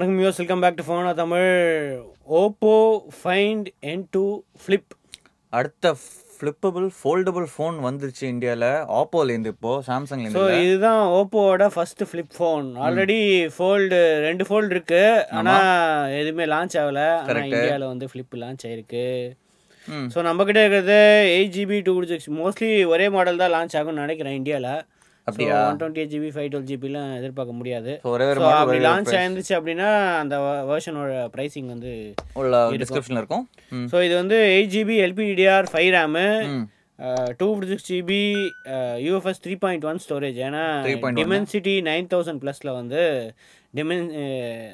வணக்கம் யூஸ் welcome back to ஃபோனா Tamil. Oppo find N2 flip அடுத்த ஃப்ளிப்பபிள் ஃபோல்டபுள் ஃபோன் வந்துருச்சு இந்தியாவில் ஆப்போலேருந்து. இப்போ சாம்சங்லேருந்து. ஸோ இதுதான் ஓப்போவோட ஃபர்ஸ்ட் ஃப்ளிப் ஃபோன். ஆல்ரெடி ரெண்டு ஃபோல்டு இருக்கு, ஆனால் எதுவுமே லான்ச் ஆகலை. ஆனால் இந்தியாவில் வந்து ஃப்ளிப் லான்ச் ஆயிருக்கு. ஸோ நம்மக்கிட்ட இருக்கிறது 8GB 256, மோஸ்ட்லி ஒரே மாடல் தான் லான்ச் ஆகும்னு நினைக்கிறேன் இந்தியாவில். அப்படியா 128GB 512GBலாம் எதிர்பார்க்க முடியாது. அப்படி லான்ச் ஆயிருந்துச்சு அப்படின்னா அந்த வெர்ஷனோட ப்ரைஸிங் வந்து டிஸ்கிரிப்ஷனில் இருக்கும். ஸோ இது வந்து 8GB LPDDR5 RAM, 256GB UFS 3.1 storage. ஏன்னா Dimensity 9000+ வந்து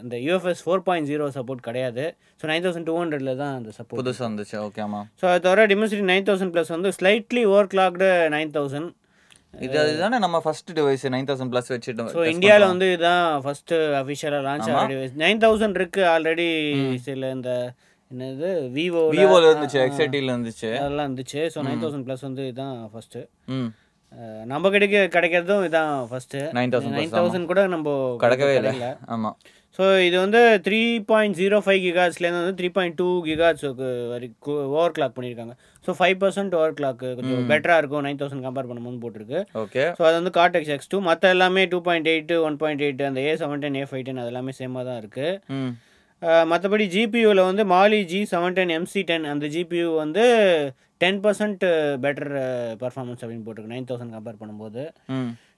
இந்த UFS 4.0 சப்போர்ட் கிடையாது. ஸோ 9200 தான் அந்த சப்போர்ட் புதுசாக வந்துச்சு. ஓகே, ஆமாம். ஸோ அது தவிர Dimensity 9000+ வந்து ஸ்லைட்லி ஓவர் கிளாக்டு 9000. இதுதானே நம்ம ஃபர்ஸ்ட் டிவைஸ் 9000+ வச்சுட்டோம். ஸோ இந்தியாவில் வந்து இதுதான் ஃபர்ஸ்ட் அஃபிஷியலாக லான்ச் ஆகிற டிவைஸ். 9000 இருக்கு ஆல்ரெடி. சில இந்த என்னது விவோவில் இருந்துச்சு, எக்ஸைட்டியில் இருந்துச்சு, அதெல்லாம் இருந்துச்சு. ஸோ 9000+ வந்து இதுதான் ஃபர்ஸ்ட். நம்ம கிடைக்கிறதும் இதுதான் ஃபர்ஸ்ட். 9000 கூட நம்ம கிடைக்கவே இல்லை. ஆமாம். ஸோ இது வந்து 3.05 GHzலேருந்து வந்து 3.2 GHz வரைக்கும் ஓவர் கிளாக் பண்ணியிருக்காங்க. ஸோ 5% ஓவர் கிளாக் கொஞ்சம் பெட்டராக இருக்கும் 9000 கம்பேர் பண்ணும்போது போட்டிருக்கு. ஓகே. ஸோ அது வந்து கார்டெக்ஸ் X2. மற்ற எல்லாமே 2.8, 1.8, அந்த A710, A510 அது எல்லாமே சேமாக தான் இருக்குது. மற்றபடி ஜிபியூவில் வந்து மாலி G710 MC10 அந்த ஜிபியூ வந்து 10% பெட்டர் பர்ஃபார்மன்ஸ் அப்படின்னு போட்டிருக்கு 9000 கம்பேர் பண்ணும்போது.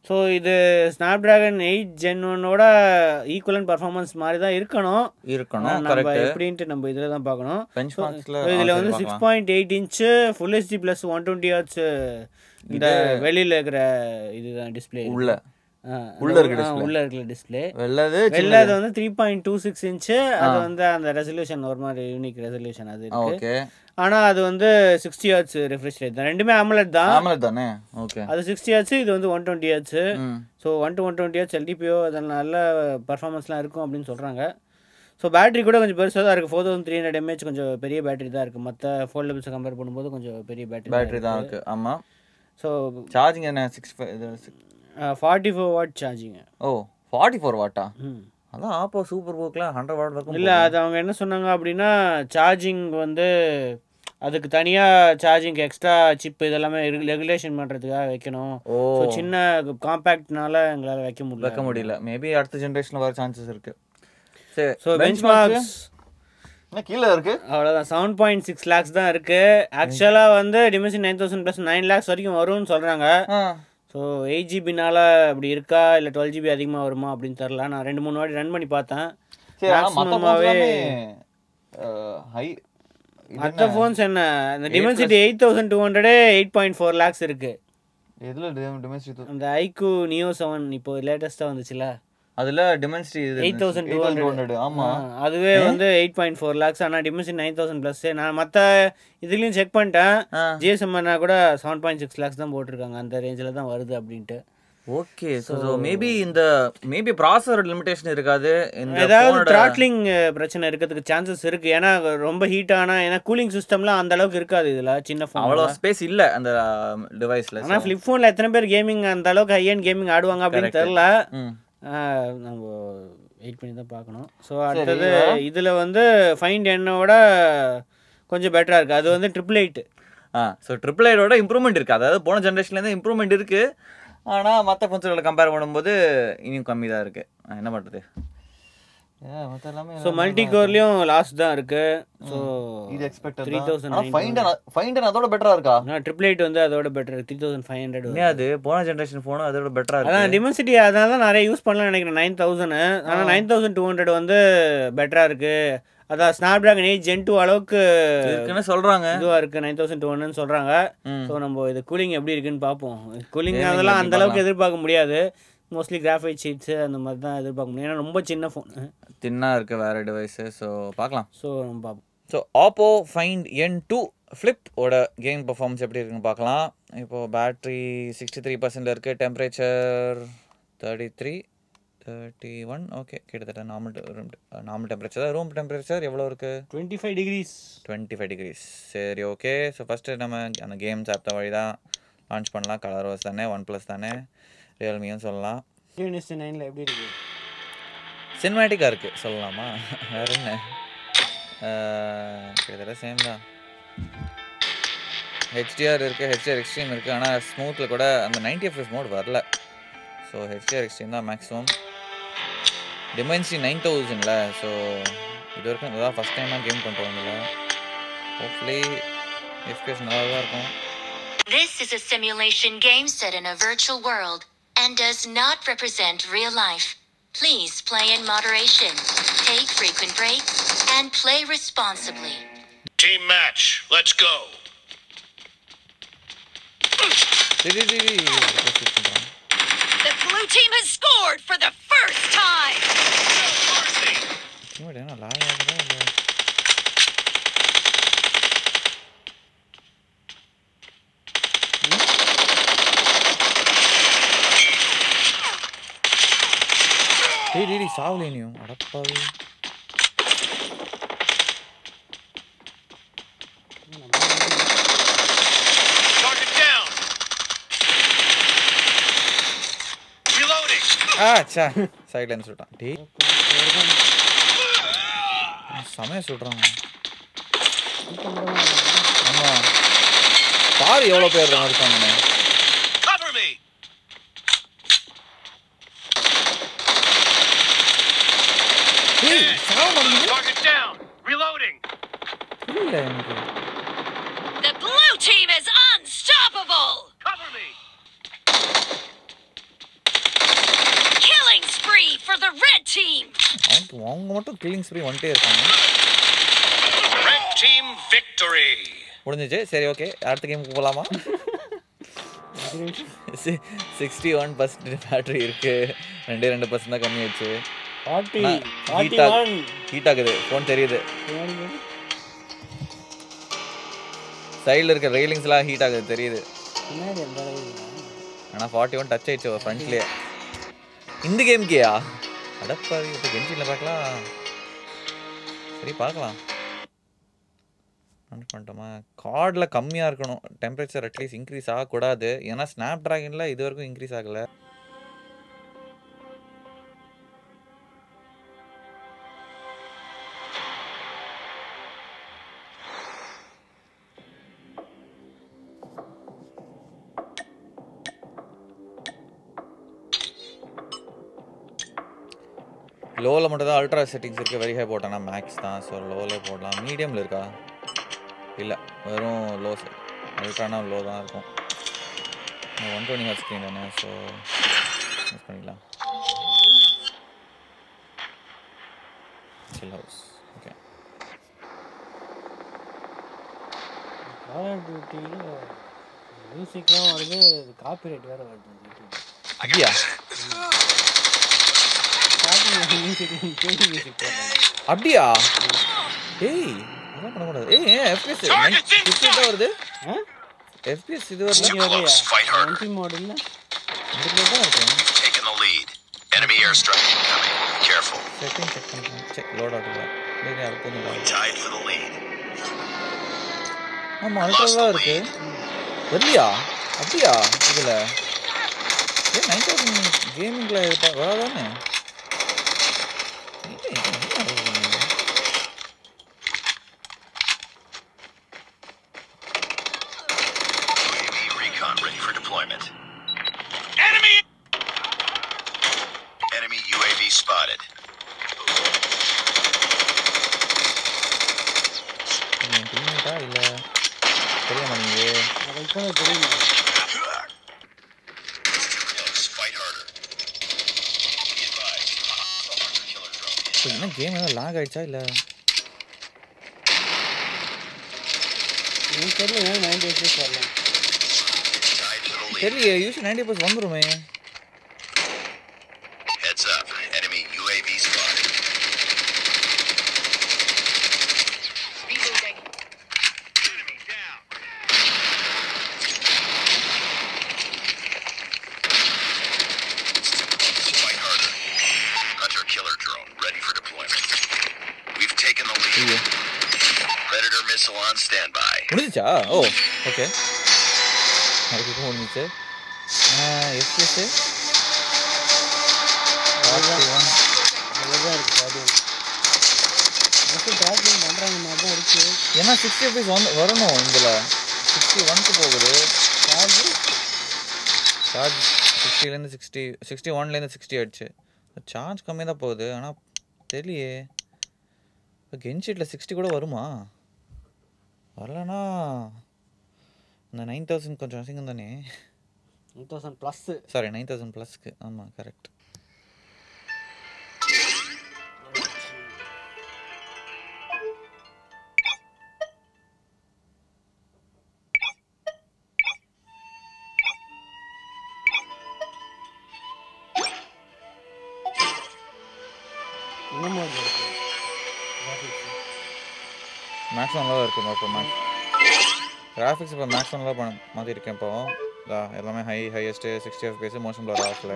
ஸோ இது ஸ்னாப்ட்ராகன் 8 Gen 1ஓட ஈக்குவலன்ட் பர்ஃபார்மன்ஸ் மாதிரி தான் இருக்கணும். நம்ம எப்படின்ட்டு நம்ம இதில் தான் பார்க்கணும். இதில் வந்து 6.8 இன்ச்சு ஃபுல் HD + 120Hz இந்த வெளியில் இருக்கிற இதுதான் டிஸ்பிளே உள்ள இருக்கிற டிஸ்பிளே. வெள்ளது வந்து 3.26 இன்ச்சு. அது வந்து அந்த ரெசல்யூஷன் ஒரு மாதிரி யூனிக் ரெசல்யூஷன் அது இருக்கு. ஆனா அது வந்து 60Hz ரெஃப்ரெஷ் ரேட் தான். ரெண்டுமே AMOLED தானே. ஓகே. அது 60Hz, இது வந்து 120Hz. So 1 to 120Hz LTPO அதெல்லாம் நல்ல பர்ஃபார்மன்ஸ்லாம் இருக்கும் அப்படின்னு சொல்றாங்க. ஸோ பேட்டரி கூட கொஞ்சம் பெருசாக தான் இருக்குது. 4300 mAh கொஞ்சம் பெரிய பேட்டரி தான் இருக்குது. மற்ற ஃபோல்டபிள்ஸை கம்பேர் பண்ணும்போது கொஞ்சம் பெரிய பேட்டரி தான் இருக்குது. ஆமாம். ஸோ சார்ஜிங் என்ன 44 வாட் சார்ஜிங். ஓ 44 வாட்டா? அதான் ஆப்போ சூப்பர் புக்கில் 100 வாட் இருக்கும். இல்லை, அது அவங்க என்ன சொன்னாங்க அப்படின்னா சார்ஜிங் வந்து அதுக்கு தனியாக சார்ஜிங் எக்ஸ்ட்ரா சிப் இதெல்லாமே ரெகுலேஷன் பண்ணுறதுக்காக வைக்கணும். ஸோ சின்ன காம்பேக்ட்னால எங்களால் வைக்க முடியல. மேபி அடுத்த ஜென்ரேஷனில் வர சான்சஸ் இருக்குது. சரி. ஸோ பெஞ்ச்மார்க்ஸ் கீழே இருக்கு, அவ்வளோதான். 7.6 lakhs தான் இருக்கு. ஆக்சுவலாக வந்து Dimensity 9000 + 9 lakhs வரைக்கும் வரும்னு சொல்கிறாங்க. ஸோ 8GBனால அப்படி இருக்கா இல்லை 12GB அதிகமாக வருமா அப்படின்னு தெரில. நான் 2-3 வாட்டி ரன் பண்ணி பார்த்தேன். மேக்ஸிமமாகவே மற்ற ஃபோன்ஸ் என்ன இந்த Dimensity 8200 8.4 lakhs இருக்கு. அந்த iQOO Neo 7 இப்போ லேட்டஸ்ட்டாக வந்துச்சுல, அதில் Dimensity 8200. ஆமாம், அதுவே வந்து 8.4 lakhs. ஆனால் Dimensity 9000+. நான் மற்ற இதுலேயும் செக் பண்ணிட்டேன். GSMனா கூட 7.6 lakhs தான் போட்டிருக்காங்க. அந்த ரேஞ்சில் தான் வருது அப்படின்ட்டு. Okay. So maybe processor limitation இருக்காது, ஏதாவது த்ராட்லிங் பிரச்சனை இருக்கிறதுக்கு சான்சஸ் இருக்குது. ஏன்னா ரொம்ப ஹீட்டான, ஏன்னா கூலிங் சிஸ்டம்லாம் அந்த அளவுக்கு இருக்காது இதில். சின்ன ஃபோன் அவ்வளோ ஸ்பேஸ் இல்லை அந்த டிவைஸில். ஆனால் ஃப்ளிப் ஃபோனில் எத்தனை பேர் கேமிங் அந்த அளவுக்கு ஹை அண்ட் கேமிங் ஆடுவாங்க அப்படின்னு தெரில. நம்ம வெயிட் பண்ணி தான் பார்க்கணும். ஸோ அடுத்தது இதில் வந்து ஃபைண்ட் என்னோட கொஞ்சம் பெட்டராக இருக்குது. அது வந்து 888. ஸோ 888ஓட இம்ப்ரூவ்மெண்ட் இருக்குது. அதாவது போன ஜென்ரேஷன்லேருந்து இம்ப்ரூவ்மெண்ட் இருக்குது. ஆனால் மற்ற ஃபோன்ஸுகளை கம்பேர் பண்ணும்போது இன்னும் கம்மி தான் இருக்குது. என்ன பண்ணுறது? ஸோ மல்டி கோர்லேயும் லாஸ்ட் தான் இருக்கு. ஸோ இது எக்ஸ்பெக்ட் 3000 ஃபைண்டர் அதோட பெட்டரா இருக்கா? 888 வந்து அதோட பெட்டர் 3500. அது போன ஜெனரேஷன் ஃபோனும் அதோட பெட்டரா இருக்கு. அதான் Dimensity அதனால தான் நிறைய யூஸ் பண்ணலாம்னு நினைக்கிறேன் 9000. ஆனால் 9200 வந்து பெட்டரா இருக்கு. அதான் ஸ்னாப்ட்ராகன் 8 Gen 2 அளவுக்கு இருக்குன்னு சொல்றாங்க. இதுவா இருக்கு 9200 சொல்றாங்க. ஸோ நம்ம இது கூலிங் எப்படி இருக்குன்னு பார்ப்போம். கூலிங் அதெல்லாம் அந்த அளவுக்கு எதிர்பார்க்க முடியாது. மோஸ்ட்லி கிராஃபைட் ஷீட்ஸு அந்த மாதிரி தான் எதிர்பார்க்க முடியும். ஏன்னா ரொம்ப சின்ன ஃபோன் தின்னாக இருக்குது வேறு டிவைஸு. ஸோ பார்க்கலாம். ஸோ நம்ம பார்ப்போம். ஸோ ஆப்போ ஃபைண்ட் N2 ஃப்ளிப்போட கேம் பர்ஃபார்மன்ஸ் எப்படி இருக்குன்னு பார்க்கலாம். இப்போது பேட்ரி 63% இருக்குது. டெம்பரேச்சர் 31. ஓகே, கிட்டத்தட்ட நார்மல் டெம்பரேச்சர் தான். ரூம் டெம்பரேச்சர் எவ்வளோ இருக்குது? 25 degrees. சரி, ஓகே. ஸோ ஃபஸ்ட்டு நம்ம அந்த கேம்ஸ் ஆப் வழி தான் லான்ச் பண்ணலாம். கலர்ஸ் தானே, OnePlus தானே, ரியல்மியும் சொல்லலாம். Dimensity 9ல எப்படி இருக்கு? சினிமேட்டிக்காக இருக்குது சொல்லலாமா? வேறு என்ன கிட்டத்தட்ட சேம் தான். ஹெச்டிஆர் இருக்குது, ஹெச்டிஆர் எக்ஸ்ட்ரீம் இருக்குது. ஆனால் ஸ்மூத்தில் கூட அந்த 90 FPS மோட் வரல. ஸோ ஹெச்டிஆர் எக்ஸ்ட்ரீம் தான் மேக்ஸிமம். டிமென்சிட்டி 9000ல. ஸோ இது வரைக்கும் இதுதான் ஃபஸ்ட் டைமாக கேம் பண்ணுறவங்கள. ஹோப்ஃபுல்லி எஃபிஎஸ் நல்லா தான் இருக்கும். This is a simulation game set in a virtual world and does not represent real life. Please play in moderation, take frequent breaks, and play responsibly. Team match, let's go. The blue team has scored for the first time. சாவலேனியும் அடப்பாவி. சைட்லேருந்து சொல்லிட்டான். டே சமயம் சொல்கிறாங்க. ஆமாம் பாரு எவ்வளோ பேர் இருக்காங்க. The blue team is unstoppable. Cover me. Killing spree for the red team. அவங்க மட்டும் கில்லிங் ஸ்ப்ரீ வந்துட்டே இருக்காங்க. Red team victory. முடிஞ்சிச்சு. சரி ஓகே, அடுத்த கேமுக்கு போகலாமா? 61% பேட்டரி இருக்கு. 2% தான் கம்மியாச்சு. ஹீட் ஆகுது. ஃபோன் தெரியுது. சைடில் இருக்க ரெயிலிங்ஸ்லாம் ஹீட் ஆகுது தெரியுது. ஆனால் 41 டச் ஆயிடுச்சு ஃப்ரண்ட்லேயே. இந்த கேம்கேயா அடப்பாவி. இப்போ பென்சிலில் பார்க்கலாம். சரி பார்க்கலாம். ஆன் பண்ணிட்டோமா? கார்டில் கம்மியாக இருக்கணும் டெம்பரேச்சர், அட்லீஸ்ட் இன்க்ரீஸ் ஆகக்கூடாது. ஏன்னா ஸ்னாப் ட்ராகனில் இது வரைக்கும் இன்க்ரீஸ் ஆகலை. லோவில் மட்டும் தான் அல்ட்ரா செட்டிங்ஸ் இருக்குது. வெரி ஹை போட்டோன்னா மேக்ஸ் தான். ஸோ லோவில் போடலாம். மீடியமில் இருக்கா? இல்லை, வெறும் லோ. அல்ட்ரானா லோ தான் இருக்கும். 120 ஹெர்ட்ஸ் ஸ்க்ரீன் தானே. ஸோ யூஸ் பண்ணிக்கலாம். சில் ஹவுஸ். ஓகே. கால் ஆஃப் டியூட்டியில் மியூசிக்லாம் வருது. காப்பிரைட் வேறு வருது. அப்படியா? அப்படியா? ஏய் அதெல்லாம் பண்ணக்கூடாது. ஏன் எஃபிஎஸ் 50 தான் வருது. எஃபிஎஸ் இது வருது. எம்பி மோட் இல்லை. இதுல தான் இருக்கு. Taking the lead. Enemy airstrike incoming. Careful. Setting check பண்ணுங்க. செக் லோட் ஆகுது. டேய் அது போடுங்க. Tied for the lead. ஆமா அல்ட்ரா தான் இருக்கு. வரலையா? அப்படியா? இதுல 9000 கேமிங்ல வராதானே? Spotted. டீம்மேட்டா இல்ல தெரிய மாட்டேங்குது. அதுக்கு தெரியுமா? Fight harder. Be advised. Killer drone. என்ன கேம் ஏதாவது லாக் ஆயிடுச்சா இல்ல? எனக்கு தெரியல 90 FPS வரல. தெரியல யூஸ் 90% வந்துருமே. Heads up. Enemy UAV spotted. Reloading. Enemy down. Fight harder. Hunter killer drone ready for deployment. We've taken the lead. Predator missile on standby. முடிஞ்சிச்சா? Oh okay. அதுக்கு முடிஞ்சிச்சு. FPS 41 தான் இருக்குது அது மொத்தம் ட்ராக்கிங் பண்ணுறாங்க மாதிரி தான் இருக்குது. ஏன்னா 60 FPS வரணும் இதில் 61க்கு போகுது சார்ஜ் 60லேருந்து 61லேருந்து 60 ஆயிடுச்சு. சார்ஜ் கம்மி தான் போகுது. ஆனால் தெரியலையே இப்போ கென்ஷீட்டில் 60 கூட வருமா? வரலன்னா இந்த 9000 கொஞ்சம் அசிங்கம் தானே. 9000 ப்ளஸ் சாரி 9000 ப்ளஸ்க்கு. ஆமாம் கரெக்ட். மேக்ஸ் ஒன்ல தான் இருக்குங்க. இப்போ கிராஃபிக்ஸ் இப்போ மேக்ஸ் ஒன்ல மாற்றிருக்கேன். இப்போ எல்லாமே ஹையஸ்ட்டு 60 FPS மோஷன் ப்ளர் ஆஃப்ல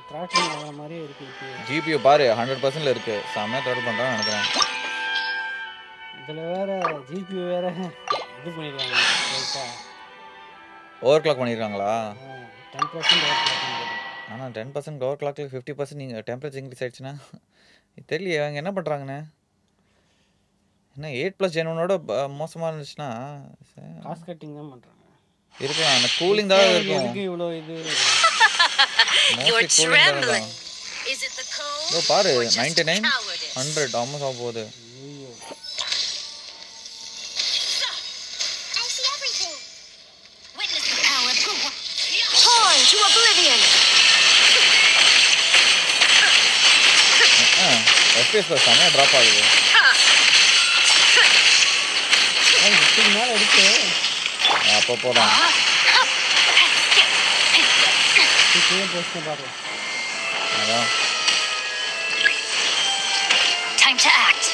ட்ராக்கிங் ஆகிற மாதிரியே இருக்குது. ஜிபியூ பாரு 100% இருக்குது. செம்மையாக த்ரெட் பண்ணுறான்னு நினைக்கிறேன். இதில் வேறு ஜிபியூ வேறு இது பண்ணியிருக்காங்க. ஓவர் கிளாக் பண்ணியிருக்காங்களா? 10% ஓவர் கிளாக். ஆனால் 10% ஓவர் கிளாக்கில் 50% நீங்கள் டெம்பரேச்சர் இன்க்ரீஸ் ஆகிடுச்சுன்னா தெரியலையே அவங்க என்ன பண்ணுறாங்கன்னு. என்ன 8+ Gen 1ஓட மோசமாக இருந்துச்சுன்னா காஸ்ட் கட்டிங் தான் பண்ணுறாங்க. இருக்கலாம். அந்த கூலிங் தான் இருக்கும். இவ்வளோ இது பாரு 99 100 ஆல்மோஸ்ட் ஆக போகுது. FPS செம்மையாக ட்ராப் ஆகுது. மேலே எடுத்து அப்போ போதான் பாரு. அதான் Time to act.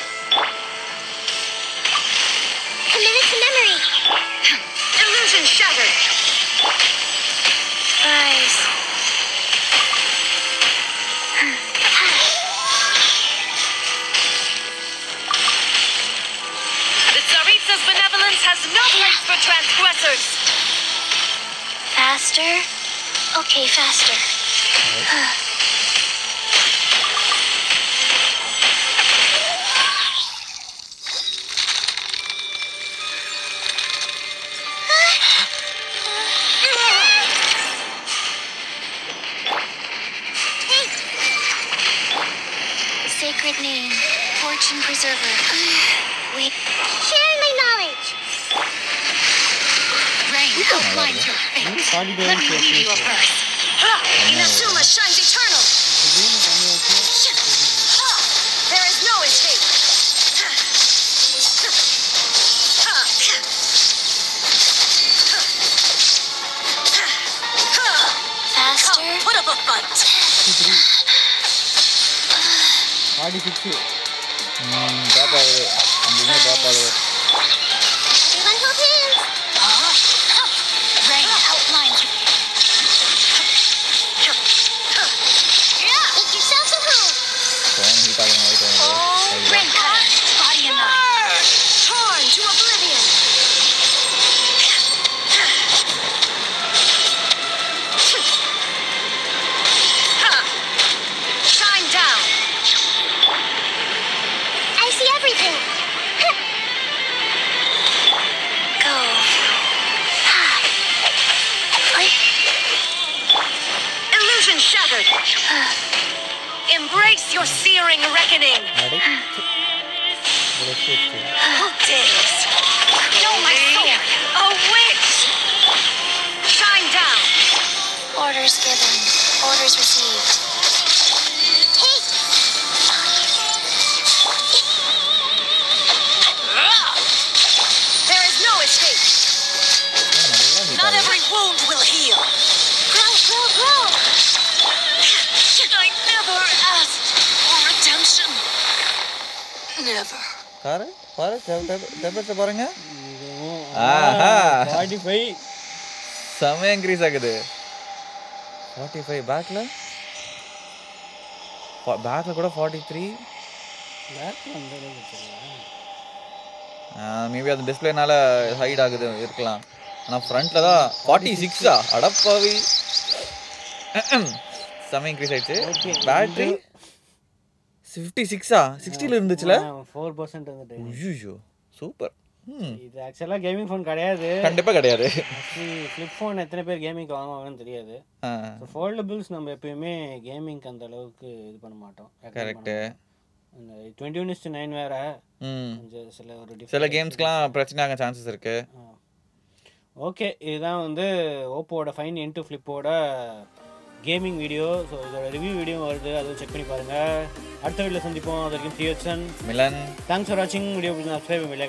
Committed to memory. Illusion shattered. Eyes. The Tsaritsa's benevolence has no place for transgressors. Faster. Okay, faster. Sacred name, fortune preserver. Wait. Share my knowledge. Rain outlines your fate. Let me read you a verse. Inazuma shines eternal. There is no escape. Faster. Put up a fight. 46 drop ஆகுது. அங்கேயுமே drop ஆகுது. Everyone hold hands. Rain outlines you. Make yourself at home. Phone heat ஆகுது மாதிரி தோணுது. Oh, rain cut. Body and mind. Torn to oblivion. Shine down. I see everything. Go. Illusion shattered. Embrace your searing reckoning. Who dares? Know my sword. A witch. Shine down. Orders given. Orders received. There is no escape. Not every wound will heal. Grow, grow, grow. I never asked for redemption. Never. பாரு பாரு temperature பாருங்க. ஆஹா 45 செம்ம increase ஆகுது. 45 பேக்கில் கூட 43. Maybe அது டிஸ்பிளேனால height ஆகுது இருக்கலாம். ஆனால் ஃப்ரண்ட்டில் தான் 46ஆ அடப்பாவி செம்ம இன்க்ரீஸ் ஆயிடுச்சு. பேட்ரி 56ஆ 60ல இருந்துச்சுல 4% வந்துட்டு. ஐயோ சூப்பர். இது ஆக்சுவலா கேமிங் ஃபோன் கிடையாது. கண்டிப்பா கிடையாது. ஃபிளிப் ஃபோன் எத்தனை பேர் கேமிங்க்கு வாங்குவாங்கன்னு தெரியாது. ஸோ ஃபோல்டபுள்ஸ் நம்ம எப்பயுமே கேமிங்க்கு அந்த அளவுக்கு இது பண்ண மாட்டோம். கரெக்டு. இந்த 21:9 வேற கொஞ்சம் சில கேம்ஸ்க்குலாம் பிரச்சனை ஆக சான்சஸ் இருக்கு. ஓகே, இதுதான் வந்து ஓப்போவோட ஃபைன் N2 ஃப்ளிப்போட கேமிங் வீடியோ. ஸோ இதோட ரிவ்யூ வீடியோ வருது, அதுவும் செக் பண்ணி பாருங்கள். அடுத்த வீடியோவில் சந்திப்போம். அது வரைக்கும் மிலன். தேங்க்ஸ் ஃபார் வாட்சிங். வீடியோ சப்ஸ்கிரைப் பண்ணி